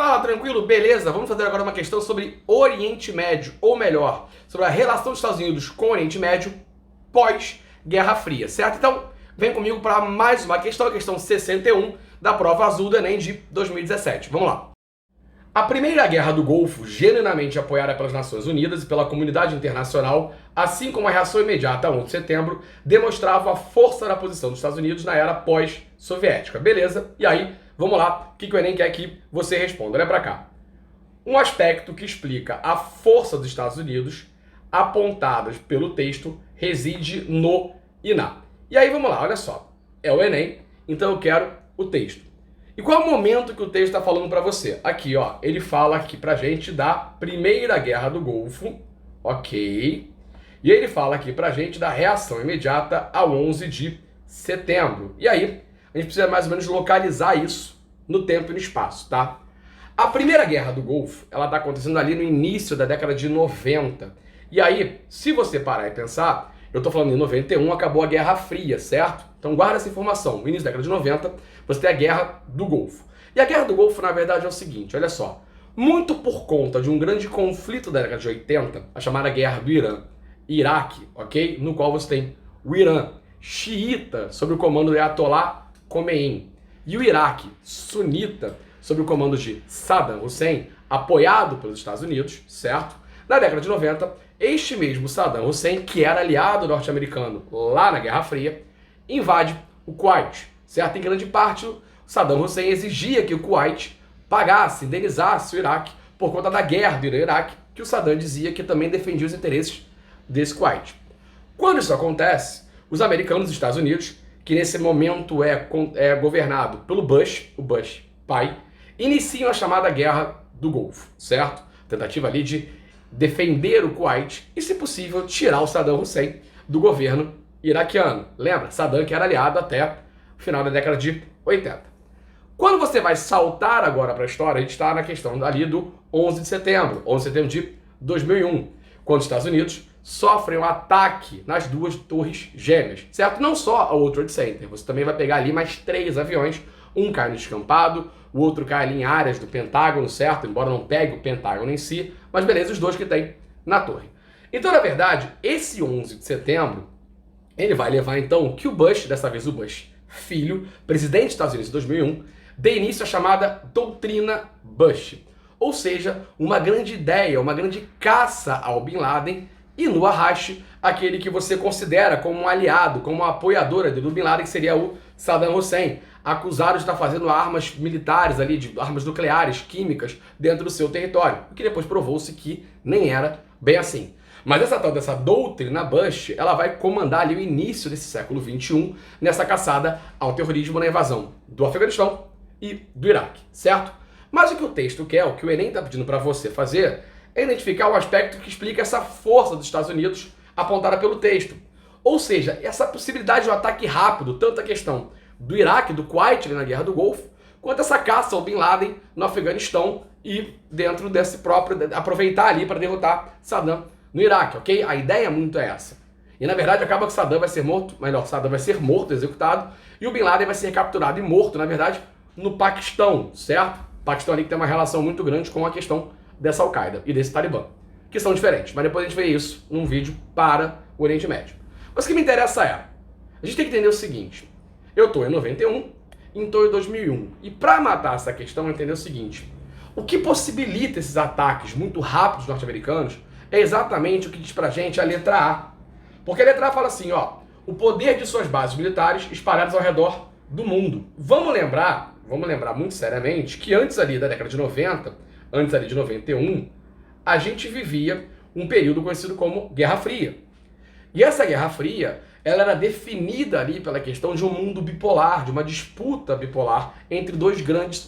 Fala, tranquilo? Beleza? Vamos fazer agora uma questão sobre Oriente Médio, ou melhor, sobre a relação dos Estados Unidos com o Oriente Médio pós-Guerra Fria, certo? Então, vem comigo para mais uma questão, a questão 61 da prova azul do Enem de 2017. Vamos lá. A Primeira Guerra do Golfo, genuinamente apoiada pelas Nações Unidas e pela comunidade internacional, assim como a reação imediata a 11 de setembro, demonstrava a força da posição dos Estados Unidos na era pós-soviética. Beleza? E aí, vamos lá, o que o Enem quer que você responda? Olha para cá. Um aspecto que explica a força dos Estados Unidos, apontadas pelo texto, reside no e na. E aí, vamos lá, olha só. É o Enem, então eu quero o texto. E qual é o momento que o texto está falando para você? Aqui, ó, ele fala aqui pra gente da Primeira Guerra do Golfo, ok? E ele fala aqui pra gente da reação imediata ao 11 de setembro. E aí, a gente precisa mais ou menos localizar isso no tempo e no espaço, tá? A Primeira Guerra do Golfo, ela tá acontecendo ali no início da década de 90. E aí, se você parar e pensar, eu tô falando em 91, acabou a Guerra Fria, certo? Então guarda essa informação. No início da década de 90, você tem a Guerra do Golfo. E a Guerra do Golfo, na verdade, é o seguinte, olha só. Muito por conta de um grande conflito da década de 80, a chamada Guerra do Irã e Iraque, ok? No qual você tem o Irã xiita, sob o comando de Ayatollah Khomeini, e o Iraque sunita, sob o comando de Saddam Hussein, apoiado pelos Estados Unidos, certo? Na década de 90, este mesmo Saddam Hussein, que era aliado norte-americano lá na Guerra Fria, invade o Kuwait, certo? Em grande parte, o Saddam Hussein exigia que o Kuwait pagasse, indenizasse o Iraque por conta da guerra do Iraque, que o Saddam dizia que também defendia os interesses desse Kuwait. Quando isso acontece, os americanos dos Estados Unidos, que nesse momento é governado pelo Bush, o Bush pai, iniciam a chamada Guerra do Golfo, certo? Tentativa ali de defender o Kuwait e, se possível, tirar o Saddam Hussein do governo iraquiano. Lembra? Saddam que era aliado até o final da década de 80. Quando você vai saltar agora para a história, a gente está na questão ali do 11 de setembro, 11 de setembro de 2001, quando os Estados Unidos sofrem um ataque nas duas torres gêmeas, certo? Não só ao World Trade Center, você também vai pegar ali mais 3 aviões, um cai no descampado, o outro cai ali em áreas do Pentágono, certo? Embora não pegue o Pentágono em si, mas beleza, os dois que tem na torre. Então, na verdade, esse 11 de setembro, ele vai levar então que o Bush, dessa vez o Bush filho, presidente dos Estados Unidos em 2001, dê início à chamada Doutrina Bush. Ou seja, uma grande ideia, uma grande caça ao Bin Laden e no arraste aquele que você considera como um aliado, como um apoiador do Bin Laden, que seria o Saddam Hussein, acusado de estar fazendo armas militares ali, de armas nucleares, químicas, dentro do seu território, o que depois provou-se que nem era bem assim. Mas essa tal dessa doutrina Bush, ela vai comandar ali o início desse século XXI nessa caçada ao terrorismo na invasão do Afeganistão e do Iraque, certo? Mas o que o texto quer, o que o Enem está pedindo para você fazer, é identificar um aspecto que explica essa força dos Estados Unidos apontada pelo texto. Ou seja, essa possibilidade de um ataque rápido, tanto a questão do Iraque, do Kuwait na Guerra do Golfo, quanto essa caça ao Bin Laden no Afeganistão e dentro desse próprio, aproveitar ali para derrotar Saddam no Iraque, ok? A ideia muito é essa. E na verdade acaba que Saddam vai ser morto, Saddam vai ser morto, executado, e o Bin Laden vai ser capturado e morto, na verdade, no Paquistão, certo? O Paquistão ali que tem uma relação muito grande com a questão dessa Al-Qaeda e desse Talibã, que são diferentes. Mas depois a gente vê isso num vídeo para o Oriente Médio. Mas o que me interessa é, a gente tem que entender o seguinte, eu estou em 91, estou em 2001, e para matar essa questão, entender o seguinte, o que possibilita esses ataques muito rápidos norte-americanos é exatamente o que diz pra gente a letra A. Porque a letra A fala assim, ó, o poder de suas bases militares espalhadas ao redor do mundo. Vamos lembrar muito seriamente que antes ali da década de 90, antes ali de 91, a gente vivia um período conhecido como Guerra Fria. E essa Guerra Fria, ela era definida ali pela questão de um mundo bipolar, de uma disputa bipolar entre duas grandes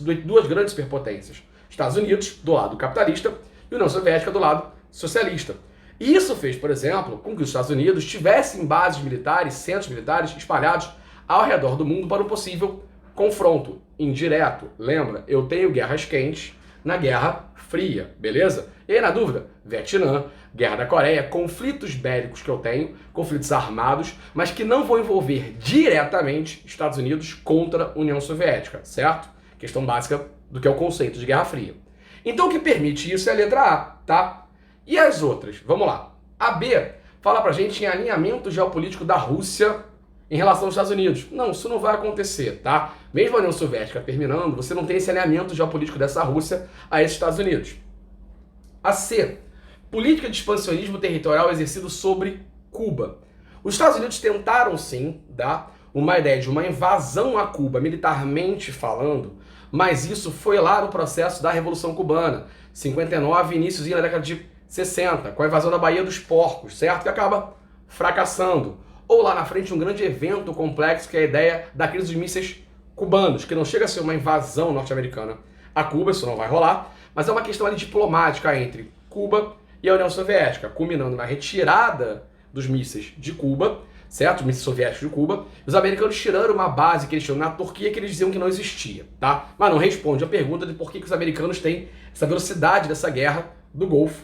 superpotências. Estados Unidos, do lado capitalista, e União Soviética, do lado socialista. E isso fez, por exemplo, com que os Estados Unidos tivessem bases militares, centros militares espalhados ao redor do mundo para um possível confronto indireto. Lembra? Eu tenho guerras quentes na Guerra Fria, beleza? E aí, na dúvida, Vietnã, Guerra da Coreia, conflitos bélicos que eu tenho, conflitos armados, mas que não vão envolver diretamente Estados Unidos contra a União Soviética, certo? Questão básica do que é o conceito de Guerra Fria. Então o que permite isso é a letra A, tá? E as outras? Vamos lá. A B fala pra gente em alinhamento geopolítico da Rússia em relação aos Estados Unidos. Não, isso não vai acontecer, tá? Mesmo a União Soviética terminando, você não tem esse alinhamento geopolítico dessa Rússia a esses Estados Unidos. A C, política de expansionismo territorial exercido sobre Cuba. Os Estados Unidos tentaram sim dar uma ideia de uma invasão a Cuba, militarmente falando, mas isso foi lá no processo da Revolução Cubana, 59, iníciozinho da década de 60, com a invasão da Baía dos Porcos, certo? Que acaba fracassando. Ou lá na frente um grande evento complexo que é a ideia da crise dos mísseis cubanos, que não chega a ser uma invasão norte-americana a Cuba, isso não vai rolar, mas é uma questão ali diplomática entre Cuba e a União Soviética, culminando na retirada dos mísseis de Cuba, certo? Os mísseis soviéticos de Cuba. Os americanos tiraram uma base que eles tinham na Turquia que eles diziam que não existia, tá? Mas não responde a pergunta de por que os americanos têm essa velocidade dessa guerra do Golfo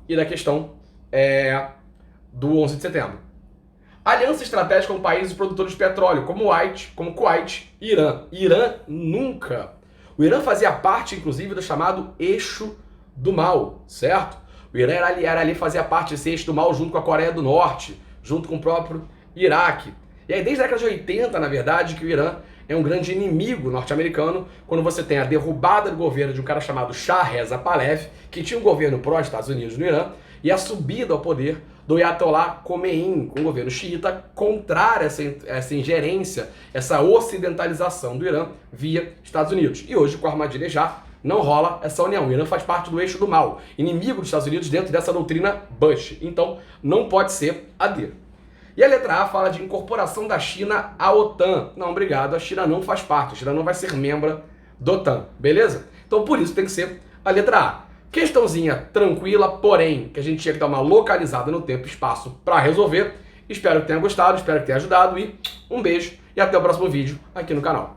e da questão do 11 de setembro. Aliança estratégica com países produtores de petróleo, como Kuwait e Irã. Irã nunca. O Irã fazia parte, inclusive, do chamado Eixo do Mal, certo? O Irã fazia parte desse Eixo do Mal junto com a Coreia do Norte, junto com o próprio Iraque. E aí, desde a década de 80, na verdade, que o Irã é um grande inimigo norte-americano, quando você tem a derrubada do governo de um cara chamado Shah Reza Pahlavi, que tinha um governo pró-Estados Unidos no Irã, e a subida ao poder do Ayatollah Khomeini, com o governo xiita, contrária a essa ingerência, essa ocidentalização do Irã via Estados Unidos. E hoje, com a Ahmadinejad, não rola essa união. O Irã faz parte do Eixo do Mal, inimigo dos Estados Unidos dentro dessa doutrina Bush. Então, não pode ser a D. E a letra A fala de incorporação da China à OTAN. Não, obrigado, a China não faz parte, a China não vai ser membro da OTAN, beleza? Então, por isso tem que ser a letra A. Questãozinha tranquila, porém, que a gente tinha que dar uma localizada no tempo e espaço para resolver. Espero que tenha gostado, espero que tenha ajudado e um beijo e até o próximo vídeo aqui no canal.